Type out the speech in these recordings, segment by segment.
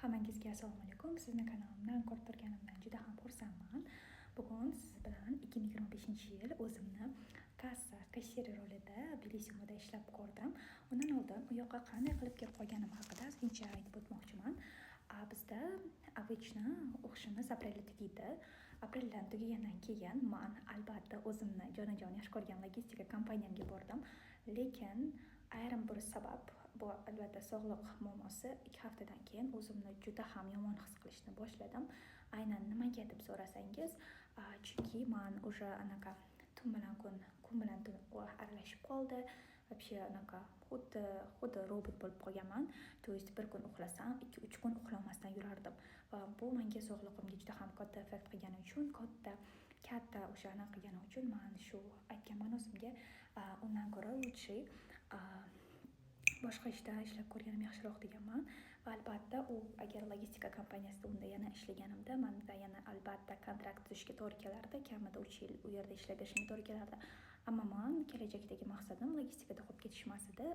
Hammangizga assalomu alaykum. Sizni kanalimdan ko'rib turganimdan juda ham xursandman. Bugun siz bilan 2025-yil o'zimni kassir rolida Belissimoda ishlab ko'rdim. Undan oldin u yoqqa qanday qilib kelib qolganim haqida ozgincha aytib o'tmoqchiman. Bizda obычно o'qishimiz aprelda tugaydi. Apreldan tugagandan keyin men albatta o'zimni jonajon yaxshi ko'rgan logistika kompaniyamga bordim. Lekin ayrim bir sabab, bu albatta sog'liq muammosi, 2 haftadan keyin o'zimni juda ham yomon his qilishni boshladim. Aynan nimaga deb so'rasangiz, chunki men o'sha anaqa tun bilan kun bilan tun aralashib qoldi. Вообще anaqa xuddi robot bo'lib qolganman. То есть bir kun uxlasam, 2-3 kun uxlamasdan yurardim va bu menga sog'lig'imga juda ham katta effekt qilgani uchun, katta o'sha anaqa qilgani uchun men shu aytganman o'zimga, undan ko'ra lучше boshqa ishda ishlab ko'rganim yaxshiroq deganman. Va albatta agar logistika kompaniyasida unda yana ishlaganimda menda yana albatta kontrakt tuzishga to'g'ri kelardi, kamida 3 yil u yerda ishlab berishimga to'g'ri kelardi. Ammo men kelajakdagi maqsadim logistikada qolib ketish emas edi.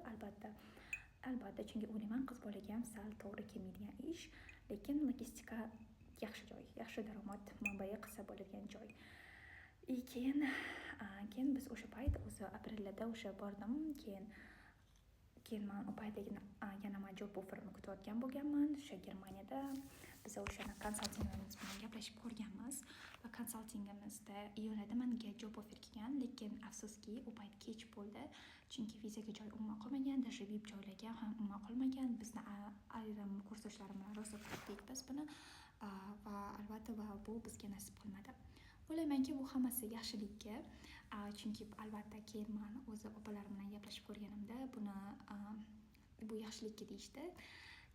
Albatta chunki o'ylayman, qiz bolaga ham sal to'g'ri kelmaydigan ish, lekin logistika yaxshi joy, yaxshi daromad manbai qilsa bo'ladigan joy. Keyin biz o'sha payt o'zi aprelda o'sha bordim, keyin men u paytda yana job offerimni kutayotgan bo'lganman. O'sha Germaniyada biz o'sha konsaltingimiz bilan gaplashib ko'rganmiz va konsaltingimizda iyulda menga job offer kelgan, lekin afsuski u payt kech bo'ldi, chunki vizaga joy umuman qolmagan, даже VIP joylarga ham umuman qolmagan. Bizni ayrim kursdoshlarim bilan rosa kutdik biz buni va albatta bu bizga nasib qilmadi. O'ylaymanki, bu hammasi yaxshilikka, chunki albatta keyin men o'zi opalarim bilan gaplashib ko'rganimda bu yaxshilikka deyishdi.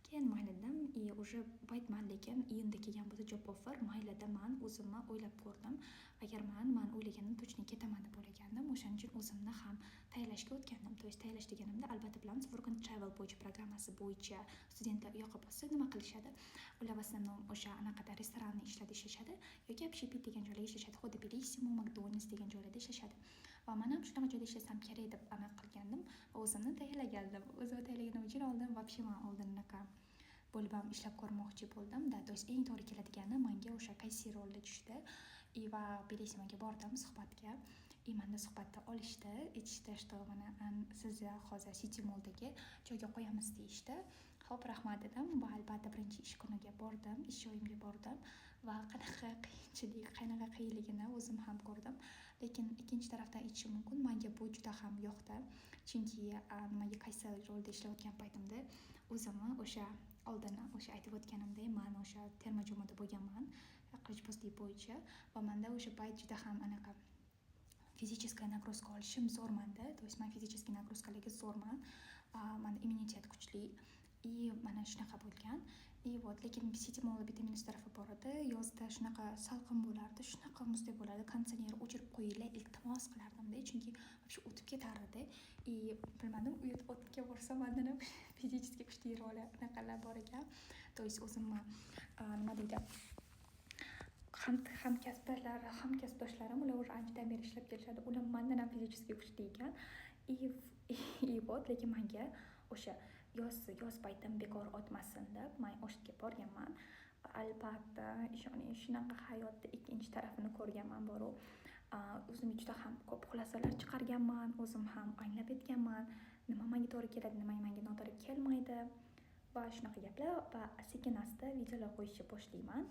Keyin mayli dedim, o'sha payt men lekin iyunda kelgan bo'lsa job offer, maylida men o'zimni o'ylab ko'rdim. Agar men o'ylaganim точно ketaman deb o'ylagandim. O'shaning uchun o'zimni ham tayyorlashga o'tgandim. То есть tayyorlash deganimda albatta bilamiz, Work and Travel bo'yicha programmasi bo'yicha studentlar u yoqqa borsa nima qilishadi? Ular в основном o'sha anaqada restoranni ishlarda ishlashadi yoki общепит degan joylarda ishlashadi. Xuddi Bellissimo, McDonald's degan joylarda ishlashadi. Va men ham shunaqa joyda ishlasam kerak deb aniq qilgandim va o'zimni tayyorlagandim. O'zimni tayyorlaganim uchun oldin вообще men oldin anaqa bo'lib ham ishlab ko'rmoqchi bo'ldim. То есть eng to'g'ri keladigani menga o'sha kassir rolida tushdi. Va Bellissimoga bordim suhbatga. Menda suhbatda olishdi, aytishdi, что mana sizni hozir City Mall'dagi joyga qo'yamiz deyishdi. Xo'p, rahmat dedim va albatta birinchi ish kuniga bordim, ish joyimga bordim va qanaqa qiyinligini o'zim ham ko'rdim. Lekin ikkinchi tarafdan aytishim mumkin, menga bu juda ham yoqdi. Chunki nimaga kassir rolida ishlayotgan paytimda o'zimni oldin aytib o'tganimdek, men o'sha terma jamoada bo'lganman, qilichbozlik bo'yicha va menda o'sha payt juda ham anaqa fizическая нагрузка olishim zo'rmanda. То есть men fizический нагрузкалigi zo'rman. Menda immunitet kuchli. Mana shunaqa bo'lgan. Lekin City Mall bitta minus tarafi bor edi. Yozda shunaqa salqin bo'lardi, shunaqa muzdek bo'ladi. Konditsioner o'chirib qo'yinglar, iltimos qilardim-da, chunki вообще o'tib ketar edi. Bilmadim, u yerga o'tib borsa mendan ham fizически kuchli anaqalar bor ekan. То есть o'zimni nima deydi? Hamkasbdoshlarim ular уже anchadan beri ishlab kelishadi. Ular mendan ham fizически kuchli ekan. Lekin menga o'sha yoz paytim bekor o'tmasin deb men o'shga borganman. Albatta, ishoning, shunaqa hayotda ikkinchi tarafini ko'rganman boru. O'zimga juda ham ko'p xulosalar chiqarganman, o'zim ham anglab yetganman, nima menga to'g'ri keladi, nima menga noto'g'ri kelmaydi va shunaqa gaplar. Va sekin-asta videolar qo'yishga boshlayman.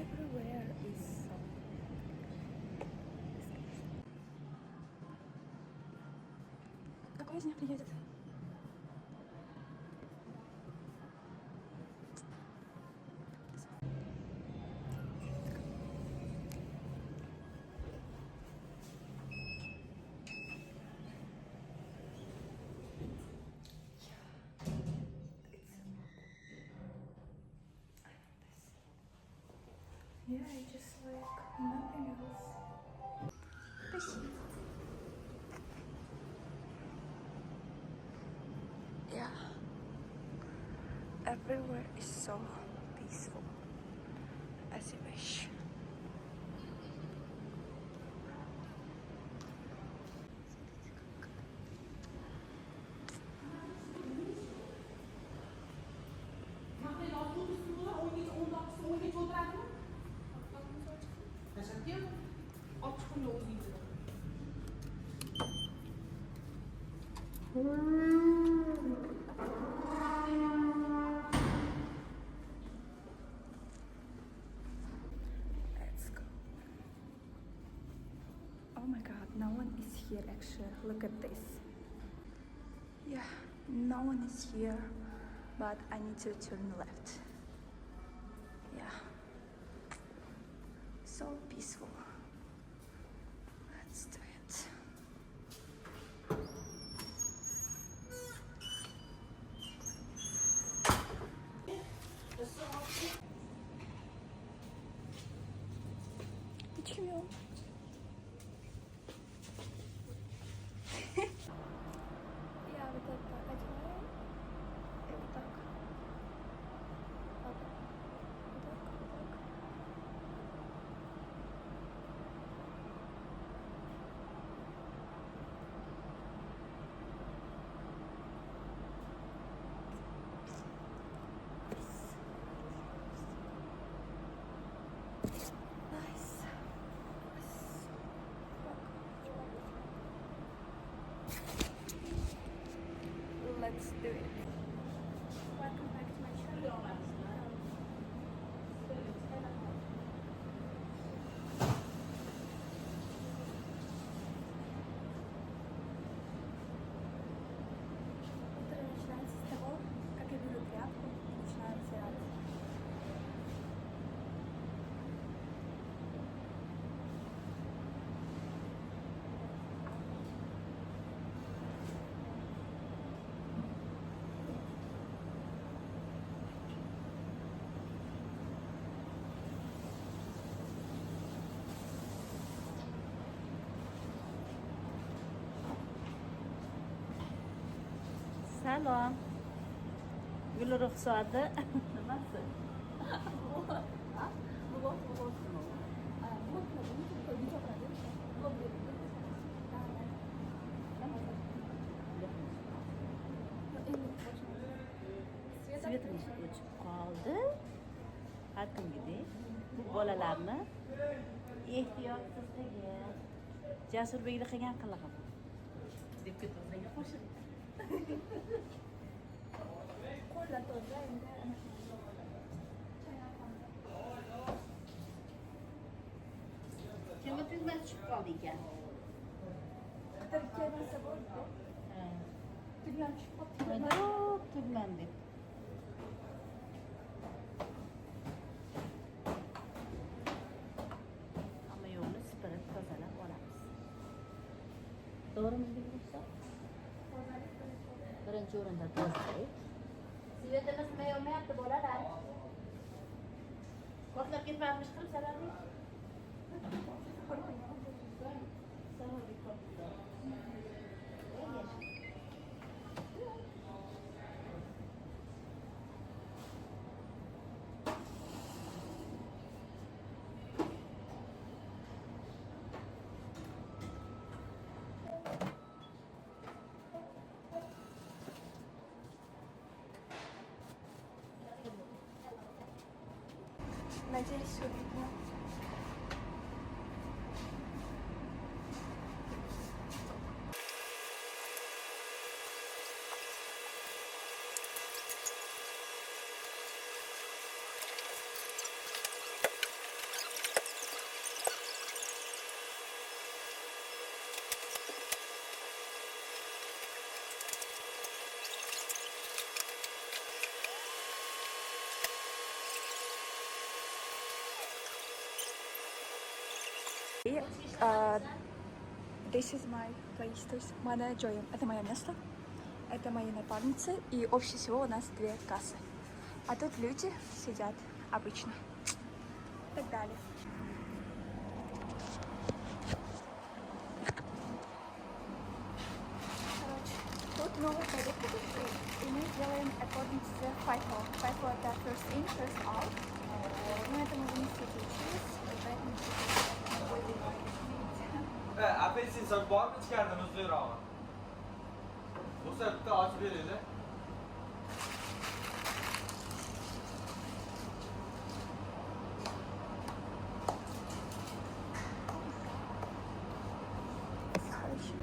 Everywhere is so. Какой из них приедет? Yeah, it's just like nothing else. Спасибо. Yeah. Everywhere is so peaceful, as you wish. Let's go. Oh my god, no one is here actually. Look at this. Yeah, no one is here, but I need to turn left. Yeah. So peaceful. Let's do it. Почему? Я вот это одеваю и вот так. Вот так, вот так. Nice. Let's do it. Welcome back to my channel. Утро начинается с того, как я беру тряпку и начинаю стирать. سلام گل رخساده نمسته Svetimiz o'chib qoldi. Har kungidek bu bolalarni ehtiyotsizligi, Jasurbekda qilgan qilig'i deb ketmasanga qo'shildi. Kimga tugma tushib qoldi ekan? Tugman deb. Hamma yo'lni supurib tozalab olamiz. To'g'rimi bilsa? Birinchi o'rinda tozalik. Svetimiz mayolmayapti bolalar. Qo'rqib ketmaymiz qilib zararli. Надеюсь, все видно. И this is my place, то есть моя Джоя. Это мое место, это мои напарницы, и общее всего у нас 2 кассы. А тут люди сидят обычно. и так далее. Короче, тут новый продукт, и мы делаем according to the FIFO. FIFO это first in, first out. Но это мы в институте учились, и поэтому Apelsin sen bağır mı çıkardın hızlı ama? Bu sefer aç verildi. Короче.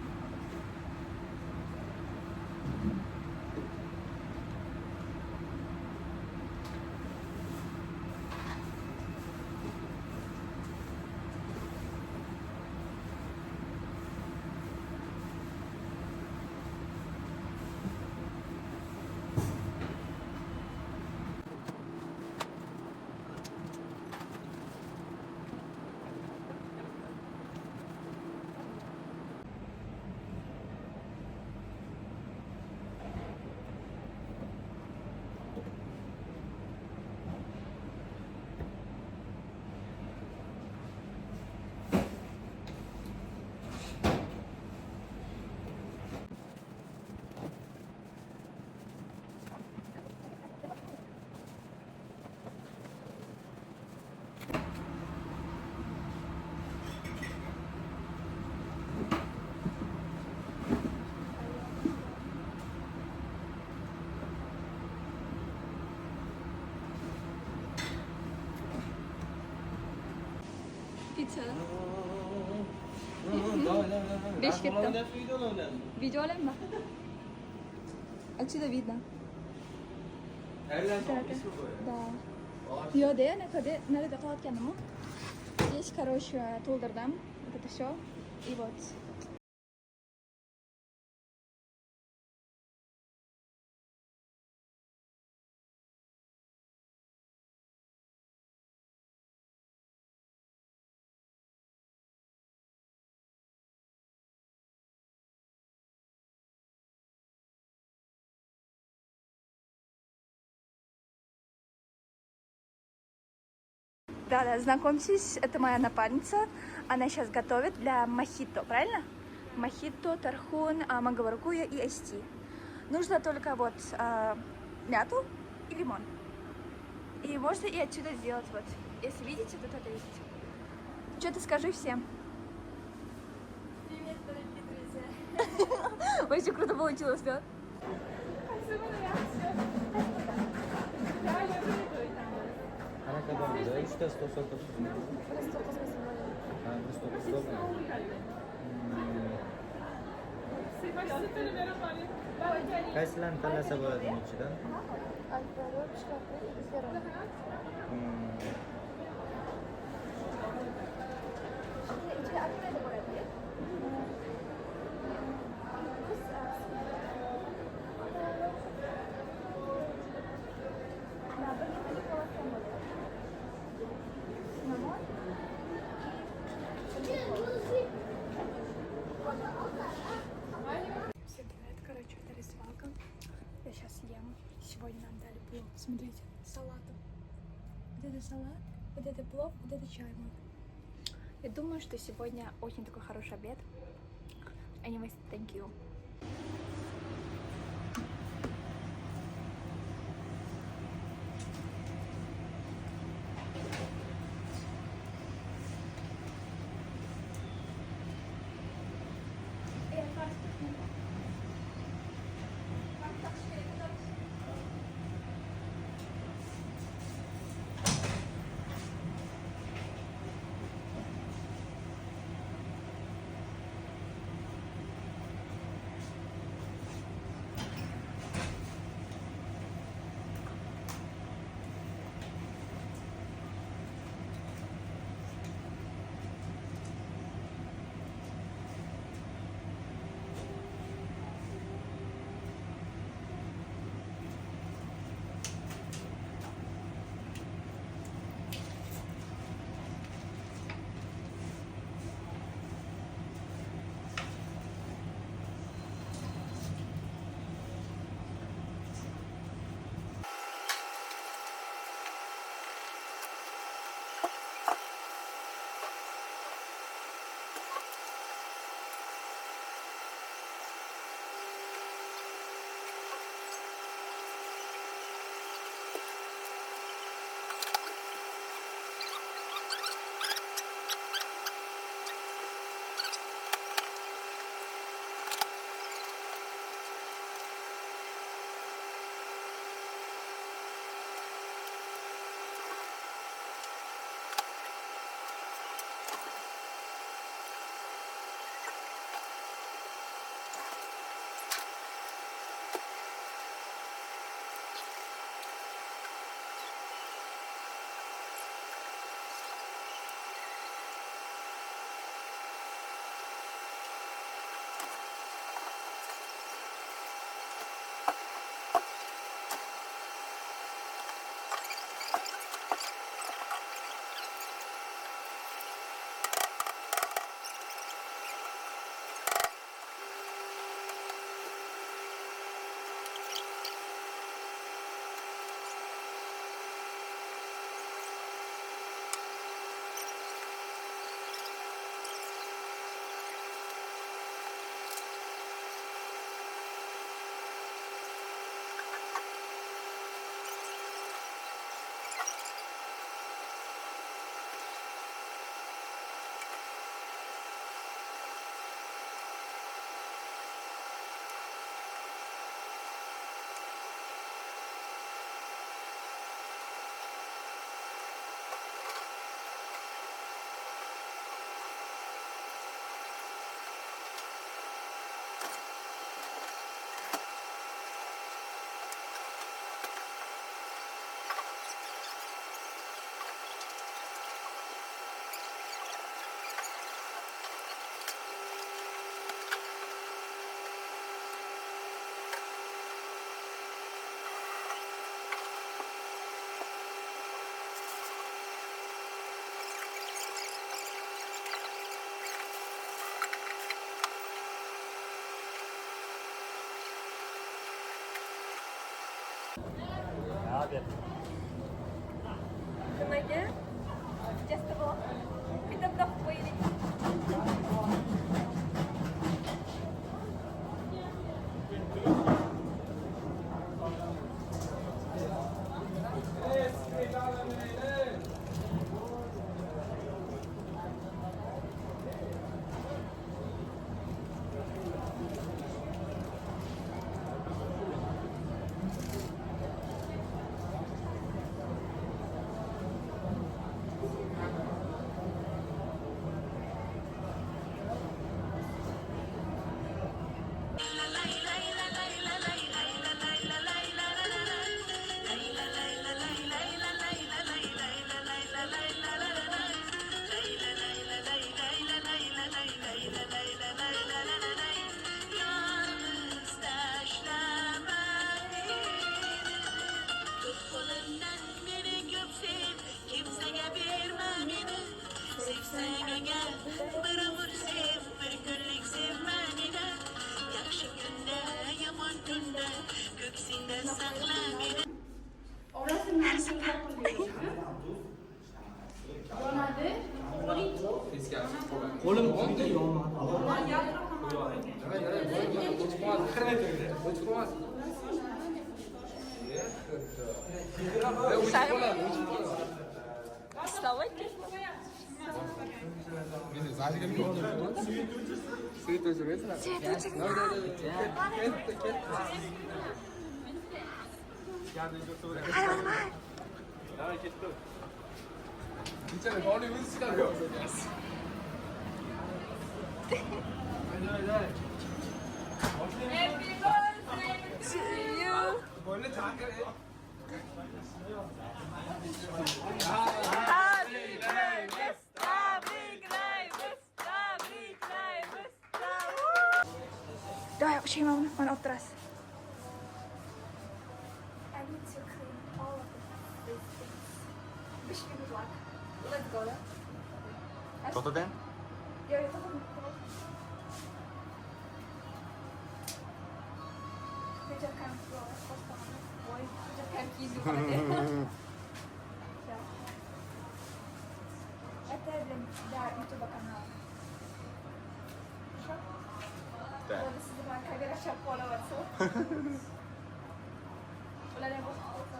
Pizza. Beş gitti. Video alayım mı? Отсюда видно. Да. Пьёде, надо калатканымы. Здесь, короче, толдырдым. Вот это все. И вот. Да, знакомьтесь, это моя напарница. Она сейчас готовит для мохито, правильно? Мохито, тархун, манго маракуйя и айсти. Нужно только вот мяту и лимон. И можно и отсюда сделать вот. Если видите, тут это есть. Что ты скажи всем? Привет, дорогие друзья. Очень круто получилось, да? Ana kadar burada? 3 test olsa kapısında. Ha, burası 9 olmuyor. Kaç tane talasa boyadın içiden? Всем привет, короче, это рисовалка. Я сейчас ем. Сегодня нам дали плов. Смотрите, салатом. Вот это салат, вот это плов, вот это чай мой. Я думаю, что сегодня очень такой хороший обед. Anyways, thank you. Nimaga? Just about. Bitta buloq qo'yaylik. Qo'lim oldi Давай, Шейма, mana olib turasiz. I need to clean all of these things. Wish me good luck. Let's go then. To'xtating. Yo, yo, to'xtating. Hujjatlarni voy, hujjatlarni kiyib yuboradi. Это для YouTube канала. Хорошо? Да. Вот, если бы камера сейчас пользоваться. Ularga boshqa bo'lsa,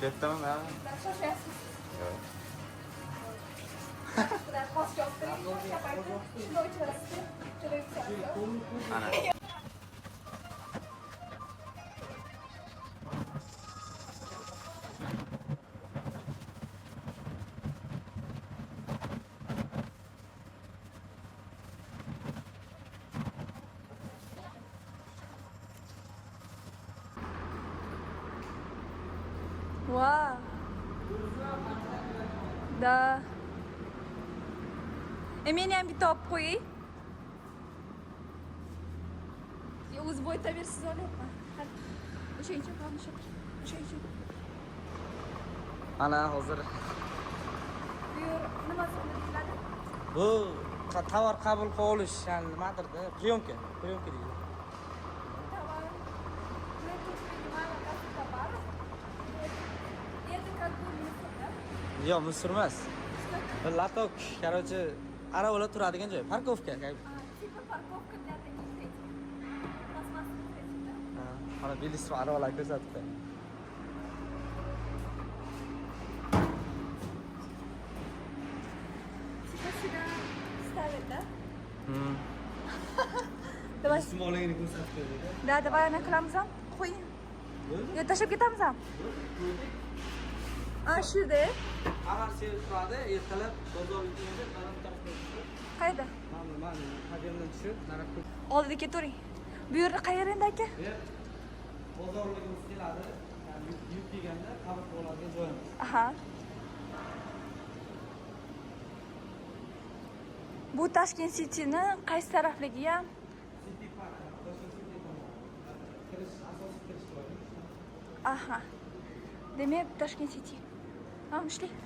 Ketdimi men? shoshasiz. Yo'q. Bular past yoptiring, shapayti, shuni o'chirasiz, juda yuksaladi. Ana. Wow. Да. Meni ham bitta olib qo'ying. O'z bo'ytaversiz olyapman. O'shancha qolmish. O'shancha. Ana hozir Bu nima deyiladi? bu tovar qabul qilib olish, ya'ni nimadir-da, plyonka deydi. Товар. Мы тут принимаем оказывается товар. Это как бы мусор, да? Yo'q, misr emas. Latok, короче, arabalar turadigan joy, parkovka. Типа парковка для таких этих пластмассовых этих, да? Mana belgisli arabalar ko'rsatibdi. Типа сюда ставят, да? Давай. Ismoligini ko'rsatib berdi. Да, давай ana qilamiz ham. Qo'ying. Yo, tashlab ketamiz ham. Shu yerda. Amar sevib turadi, ertalab bozorga kelganda baland tarafga tushib, Qayerda? mana qadamdan tushib, naraqqa Oldida ketavering. Bu yerda qayerda endi aka? bozorligimiz keladi. Ya'ni yuk kelganda qabul qilib oladigan joyimiz. Aha. Bu Tashkent City'ni qaysi tarafligi ham? City Park, Toshkent City tomon. Kirish, asosiy kirish joyi. Aha. Demak, Tashkent City. Tamam, ishlaylik.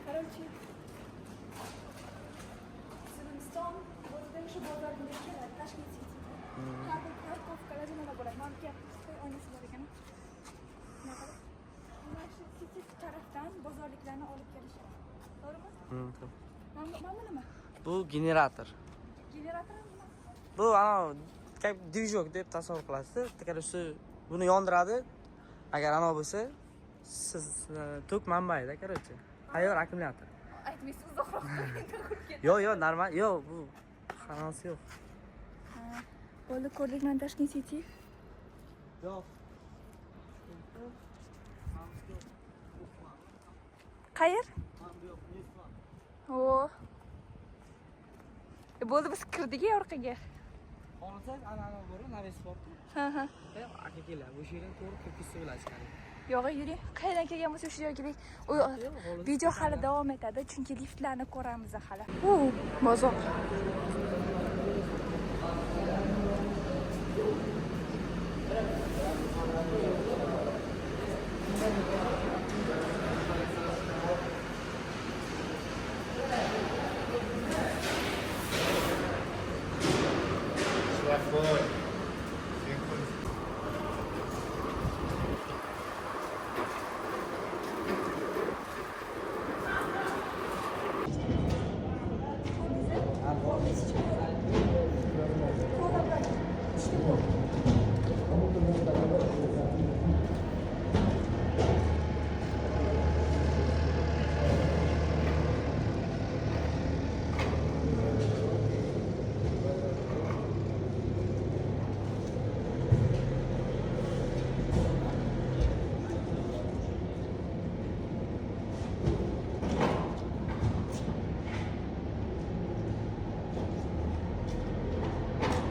Короче, Zimiston o'zida shu bozorga keladi, Tashkent City. Har bir parkovkalar nima bo'ladi? Mana bu oynasi bor ekan. Mana shu City tarafdan bozorliklarni olib kelishadi. To'g'rimi? Mana nima? Bu generator. Generator nima? Bu dvijok deb tasavvur qilasiz. Короче, buni yondiradi. Agar ana bo'lsa, siz tok manbaida, короче. Hayyor akkumulyator. Aytmaysiz, uzoqroq qo'ying. Yo'q, normal. Yo'q, bu hammasi yo'q. Bo'ldi, ko'rdik mana Tashkent City. Yo'q. Qayer? O. Bo'ldi, biz kirdik orqaga. Xohlasangiz ana bor, navis bor. Ha. Aka kelar, bu yerdan to'g'ri kirib ketsa bo'ladi. Yo'q, yuring. Qayerdan kelgan bo'lsa shu yerga video hali davom etadi, chunki liftlarni ko'ramiz hali. Bozor.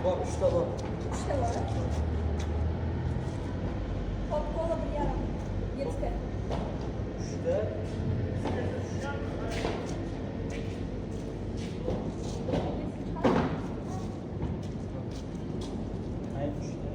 Bor, 3 ta bor. İşte var. Hop, kola bir yaram. 7 de. 3 ta. Hayır, 3 ta.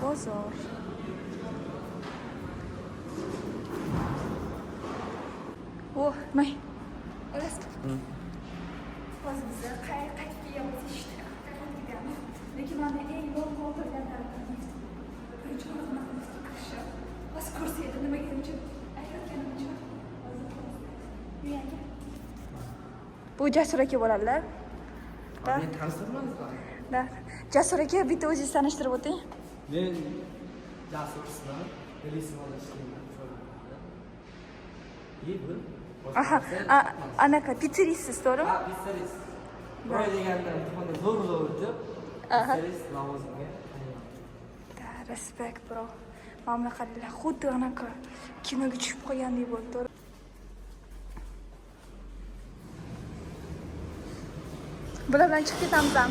Bozor. Oh, may. Orası. Hozir biza qaytib kelyapmiz ishda. Qaytib ketamiz. Lekin mana eng yo'l o'tirganlardan birinchi xizmatimizga kirishib, hozir ko'rsa edi nimaga uchun aytayotganim uchun. Uyanga. Bu Jasur aka bo'ladilar. Men tanishtirmaysizlar. Da. Jasur aka, bitta o'zingizni tanishtirib o'ting. Men Jasur ismim, Belisimoda ishlayman. Bu Aha, anaqa pizzeriysiz, to'g'rimi? Ha, pizzerist. Boy deganda imtihonda zo'r o'tib, pizzerist lavozimiga Da, respekt, bro. Mana qaranglar, xuddi anaqa kinoga tushib qolgandek bo'ldi, to'g'ri. Bular bilan chiqib ketamiz ham.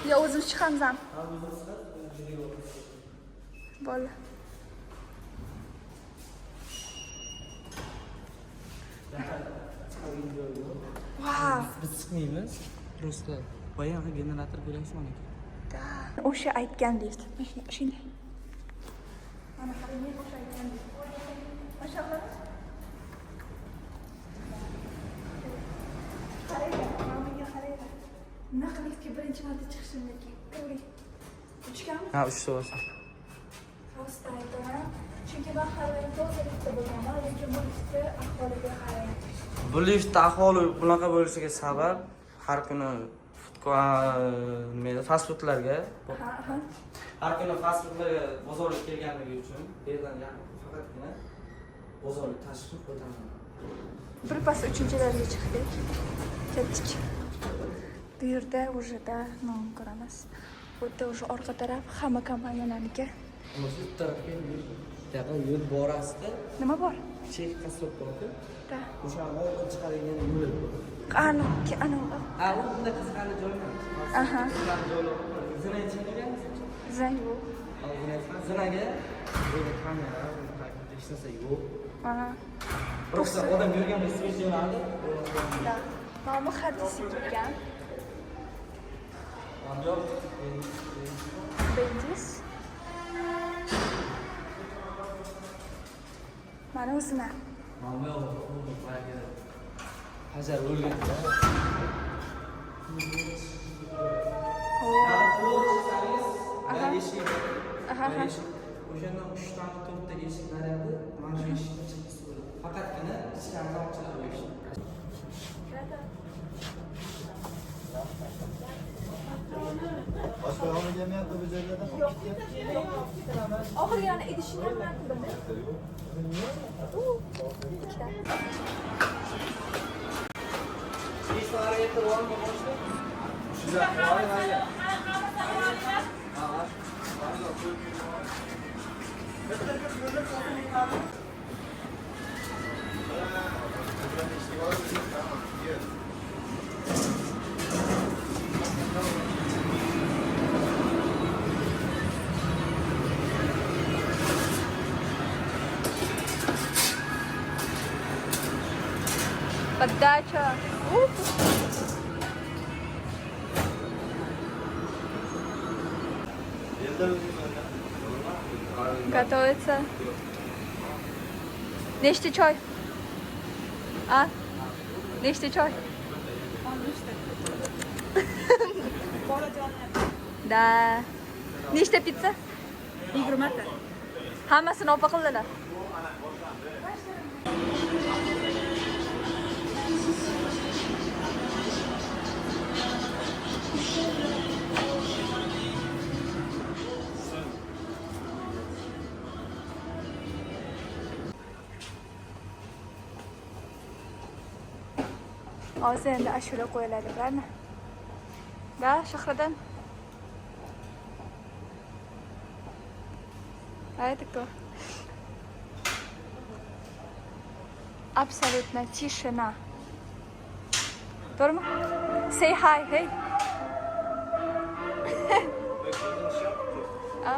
Yo, o'zimiz chiqamiz ham. Bo'ldi. Wow. biz chiqmaymiz. просто boyagi generator ko'ryapsizmi aka? O'sha aytgan lift. Shunday. Mana qarang, men o'sha aytgan lift. O'sha qaranglar, menga qaranglar. Bunaqa liftga birinchi marta chiqishim yoki ko'ring. Uchganmi? Ha, uchta bo'lsa. Rost aytaman. Chunki men hali to'g'ri liftda bo'lganman, lekin bu liftni ahvoliga qarang. Bu liftda ahvoli bunaqa bo'lishiga sabab har kuni fast foodlarga har kuni fast foodlarga bozorga kelganligi uchun bu yerdan faqatgina bozorga tashib o'taman. Birpas 3-larga chiqdik. Ketdik. Bu yerda ujada non ko'ramiz. Bu yerda o'sha orqa taraf hamma kompaniyalarniki. Shu tarafga yo'l borasida Nima bor? chek qassob bor-ku. Da. O'shani olib chiqadigan yo'l bor. Ana. Ha, u bunda qiziqarli joylar. Aha. Qiziqarli joylar bor. Zina ichganmisiz? Zang bu. Zinaga böyle kamera, hech narsa yo'q. Mana. Просто odam yurgan switch yo'naldi. Da. Nomi hadisi kelgan. Bendis. Mana o'zina. Nomi yo'q. Hajar o'lgan-da. Aha. O'shandan 3 ta 4 ta eshiklar edi. Mana shu eshikni chiqib bo'ldi. Faqatgina ichkarida ochilib qo'yishdi. Boshqa olib kelmayapti bu joylarda. Oxirgi yana idishni ham men qildim. Ishlarga e'tiborni boshlab. Подача. Готовится. Нечто чай. А? Нечто чай. Да. Nechta pizza? 20 ta. Hammasini opa qildilar. Hozir endi ashula qo'yiladi, ularni. Da, Shahridan. Это кто? Абсолютно тишина. Торма? Say hi, hey. А?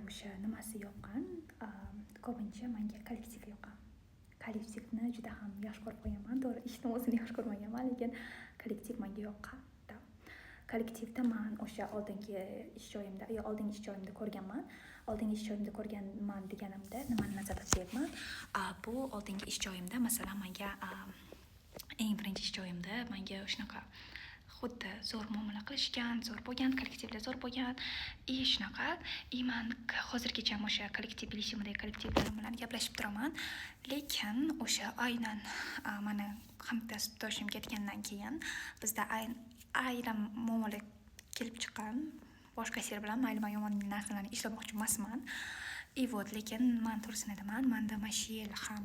o'sha nimasi yoqqan, ko'pincha menga kollektiv yoqqan. Kollektivni juda ham yaxshi ko'rib qo'yaman. To'g'ri, ishni o'zini yaxshi ko'rmaganman, lekin kollektiv menga yoqqan. Kollektivda men o'sha oldingi ish joyimda ko'rganman. Oldingi ish joyimda ko'rganman deganimda nimani nazarda tutyapman? Bu oldingi ish joyimda masalan menga eng birinchi ish joyimda menga shunaqa xuddi zo'r muomala qilishgan, zo'r bo'lgan, kollektivlar zo'r bo'lgan, shunaqa. Men hozirgacha o'sha kollektiv bilishimdagi kollektivlar bilan gaplashib turaman, lekin o'sha aynan meni hamkasbdoshim ketgandan keyin bizda ayrim muomala kelib chiqqan. Boshqasilar bilan mayli men yomon narsalarni ishlamoqchi emasman. Lekin men to'g'risini aytaman, menda mana shu yil ham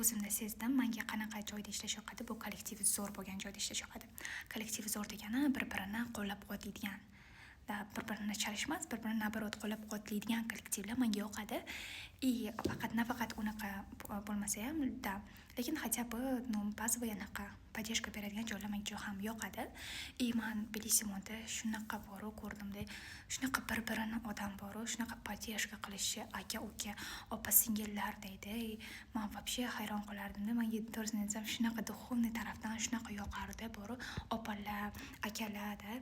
o'zimda sezdim, menga qanaqa joyda ishlash yoqadi, bu kollektiv zo'r bo'lgan joyda ishlash yoqadi. Kollektiv zo'r degani bir-birini qo'llab-quvvatlaydigan, bir-birini chalishmas, bir-birini nabarot qo'llab-quvvatlaydigan kollektivlar menga yoqadi. Faqat nafaqat unaqa bo'lmasa ham, lekin хотя бы ba'zi anaqa поддержка beradigan joylar menga ham yoqadi. Men Belisimonda shunaqa boru ko'rdimda, shunaqa bir-birini odam boru, shunaqa поддержка qilishi, aka-uka, opa-singillar deydi. Men вообще hayron qolardim. Menga to'g'risini aytsam, shunaqa duxovniy tarafdan shunaqa yoqardi boru, opalar, akalarda,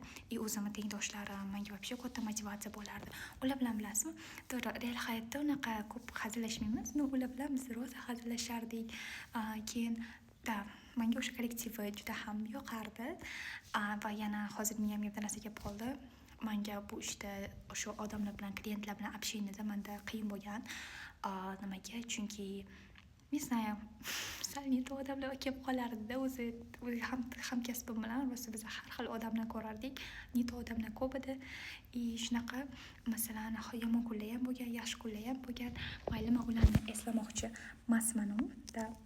o'zimni tengdoshlarim menga вообще katta motivatsiya bo'lardi. Ular bilan bilasizmi? To'g'ri, real hayotda unaqa ko'p hazillashmaymiz. Ular bilan biz rosa hazillashardik. Keyin menga o'sha kollektiv juda ham yoqardi. Va yana hozir miyamga bitta narsa kelib qoldi. Menga bu ishda o'sha odamlar bilan, klientlar bilan общениеda menda qiyin bo'lgan. Nimaga? Chunki не знаю, sal не то odamlar kelib qolardi-da, o'zi hamkasbim bilan rosa biz har xil odamlar ko'rardik. Не то odamlar ko'p edi. Shunaqa masalan, yomon kunlar ham bo'lgan, yaxshi kunlar ham bo'lgan. Mayli, men ularni eslamoqchi emasman,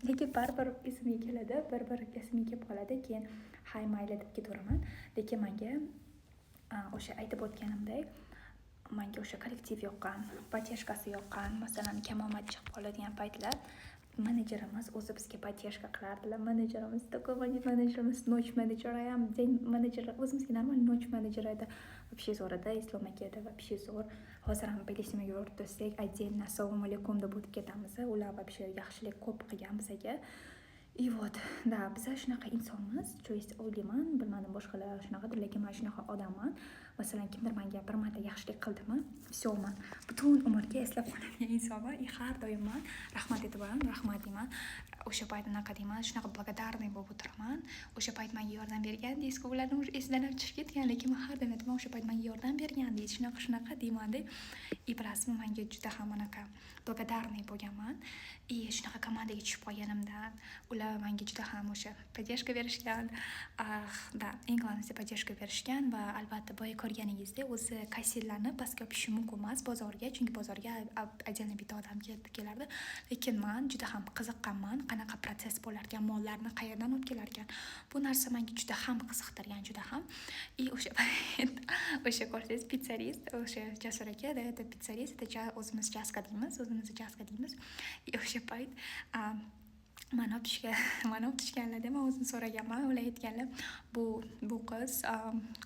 lekin baribir esimga keladi, bir esimga kelib qoladi, keyin hay mayli deb ketaveraman. Lekin menga o'sha aytib o'tganimdek, menga o'sha kollektiv yoqqan, поддержкасы yoqqan. Masalan, kamomad chiqib qoladigan paytlar menejerimiz o'zi bizga поддержка qilardilar. Menejerimiz nочь menejeri ham, день menejeri o'zimizga normal nочь menejeri edi. Вообще zo'r edi, islomga edi, вообще zo'r. Hozir ham Belisimaga o'rtasak, отдельно assalomu alaykum deb o'tib ketamiz. Ular вообще yaxshilik ko'p qilgan bizga. Biz shunaqa insonmiz, o'ylayman, bilmadim boshqalar shunaqadir, lekin men shunaqa odamman. Masalan, kimdir menga bir marta yaxshilik qildimi, всёman, butun umrga eslab qoladigan insonman. Har doim men rahmat aytaman, rahmat deyman. O'sha payt unaqa deyman, shunaqa благодарный bo'lib o'tiraman. O'sha payt menga yordam bergandingiz, ularning esidan chiqib ketgan, lekin men har doim aytaman, o'sha payt menga yordam bergandingiz, shunaqa deyman-da. Bilasizmi, menga juda ham unaqa благодарный bo'lganman. Shunaqa komandaga tushib qolganimdan ular menga juda ham o'sha поддержка berishgan. Eng asosiysi поддержка berishgan va albatta boya ko'rganingizdek, o'zi kassirlarni pastga opishi mumkin emas bozorga, chunki bozorga отдельно bitta odam kelardi. Lekin men juda ham qiziqqanman, qanaqa proses bo'lar ekan, mollarni qayerdan olib kelar ekan. Bu narsa menga juda ham qiziqtirgan, juda ham. O'sha ko'rsangiz pizzerist, o'sha Jasur aka, это pizzerist, o'zimiz jaska deymiz. O'sha payt mani otishganlarda men o'zim so'raganman, ular aytganlar, bu qiz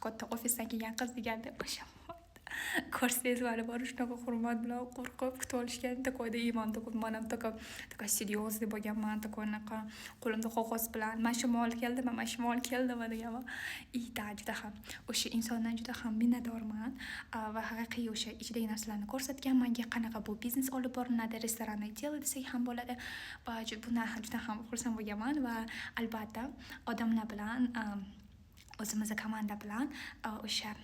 katta ofisdan kelgan qiz deganda, o'sha ko'rsangiz mani bor shunaqa hurmat bilan qo'rqib kutib olishgan. Takoyda iymon to'kib, men ham taka серьезный bo'lganman, takoynaqa qo'limda qog'oz bilan mashimol keldimi deganman. Juda ham o'sha insondan juda ham minnatdorman va haqiqiy o'sha ichidagi narsalarni ko'rsatgan, menga qanaqa bu biznes olib boriladi, restoranni del desak ham bo'ladi. Va bundan juda ham xursand bo'lganman va albatta odamlar bilan, o'zimizning komanda bilan o'sha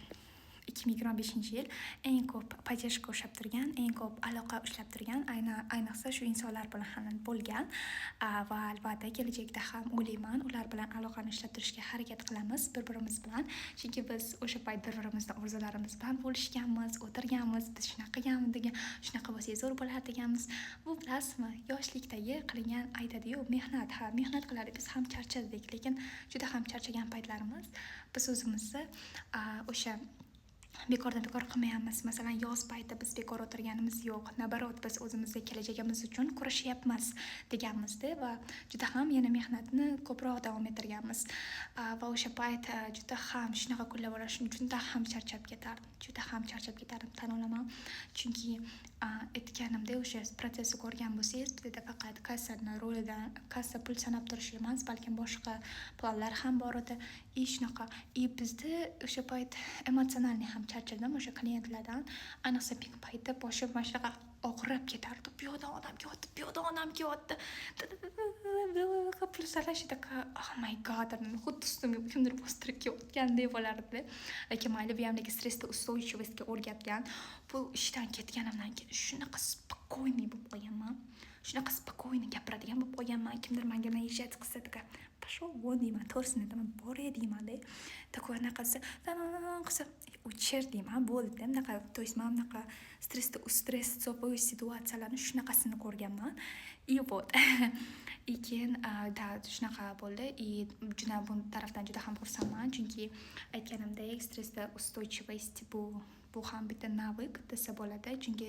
2025-yil eng ko'p поддержка ushlab turgan, eng ko'p aloqa ushlab turgan ayniqsa shu insonlar bilan bo'lgan va albatta kelajakda ham o'ylayman, ular bilan aloqani ushlab turishga harakat qilamiz bir-birimiz bilan, chunki biz o'sha payt bir-birimizni orzularimiz bilan bo'lishganmiz, o'tirganmiz, biz shunaqaganmiz degan, shunaqa bo'lsangiz zo'r bo'lar deganmiz. Bu bilasizmi, yoshlikdagi qilingan aytadi-yu, mehnat qiladi, biz ham charchadik, lekin juda ham charchagan paytlarimiz biz o'zimizni o'sha bekordan bekor qilmayapmiz. Masalan, yoz payti biz bekor o'tirganimiz yo'q. Nabarot, biz o'zimizning kelajagimiz uchun kurashyapmiz deganmizda va juda ham yana mehnatni ko'proq davom ettirganmiz. Va o'sha payt juda ham shunaqa kunlar bo'lar, juda ham charchab ketardim, tan olaman. Chunki aytganimda o'sha protsessni ko'rgan bo'lsangiz, bizda faqat kassani rolidan kassa pul sanab turish emas, balkim boshqa planlar ham bor edi. Shunaqa. Bizda o'sha payt emotsionalniy ham charchadim o'sha klientlardan. Ayniqsa pik payti boshim mana shunaqa og'rib ketardi. Bu yoqdan odam kelyapti. Pul sanashida oh my god, xuddi ustimga kimdir bostirib kelayotgandek bo'lardi. Lekin mayli, bu ham stressda ustойчивостьga o'rgatgan. Bu ishdan ketganimdan keyin shunaqa spokойный bo'lib qolganman. Shunaqa spokойный gapiradigan bo'lib qolganman. Kimdir menga naizhat qilsa, pashol von deyman, to'g'risini aytaman, boray deyman-da. Такой anaqasi, qilsa, o'chir deyman, bo'ldi. Bunaqa, то есть men bunaqa stress situatsiyalarni shunaqasini ko'rganman. Вот. Keyin shunaqa bo'ldi. Juda bu tarafdan juda ham xursandman, chunki aytganimdek, stressda устойчивость bu ham bitta навык desa bo'ladi, chunki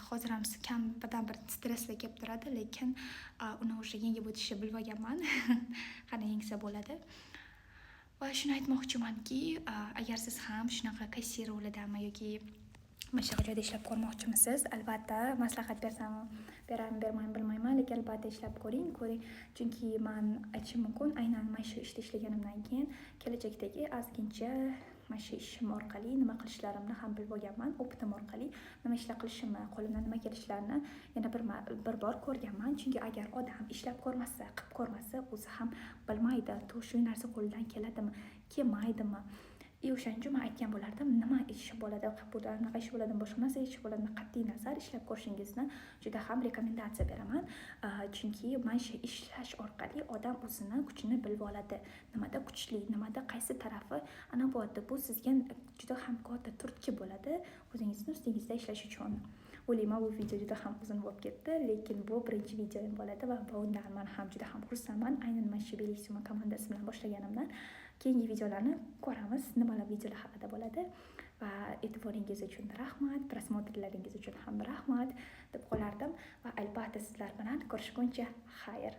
hozir ham kamdan bir stresslar kelib turadi, lekin uni o'sha yengib o'tishni bilmaganman. Qani yengsa bo'ladi. Va shuni aytmoqchimanki, agar siz ham shunaqa kassir rolidami yoki boshqa joyda ishlab ko'rmoqchimisiz, albatta maslahat bermayman bilmayman, lekin albatta ishlab ko'ring, chunki men aytishim mumkin, aynan mana shu ishda ishlaganimdan keyin kelajakdagi ozgincha mana shu ishim orqali nima qilishlarimni ham bilib olganman, opitim orqali nima ishlar qilishimni, qo'limdan nima kelishlarini yana bir bor ko'rganman. Chunki agar odam ishlab ko'rmasa, qilib ko'rmasa, o'zi ham bilmaydi, shu narsa qo'lidan keladimi, kelmaydimi. O'shaning uchun men aytgan bo'lardim, nima ish bo'ladi, qanaqa ish bo'ladi, boshqa narsa ish bo'ladi, qat'iy nazar ishlab ko'rishingizni juda ham rekomendatsiya beraman. Chunki mana shu ishlash orqali odam o'zini kuchini bilib oladi. Nimada kuchli, nimada qaysi tarafi ana bo'ladi. Bu sizga juda ham katta turtki bo'ladi o'zingizni ustingizda ishlash uchun. O'ylayman, bu video juda ham uzun bo'lib ketdi, lekin bu birinchi videom bo'ladi va bundan men ham juda ham xursandman. Aynan mana shu Bellissimo komandasi bilan boshlaganimdan. Keyingi videolarni ko'ramiz, nimalar videolar haqida bo'ladi. Va e'tiboringiz uchun rahmat, prosmotrlaringiz uchun ham rahmat deb qolardim va albatta sizlar bilan ko'rishguncha xayr.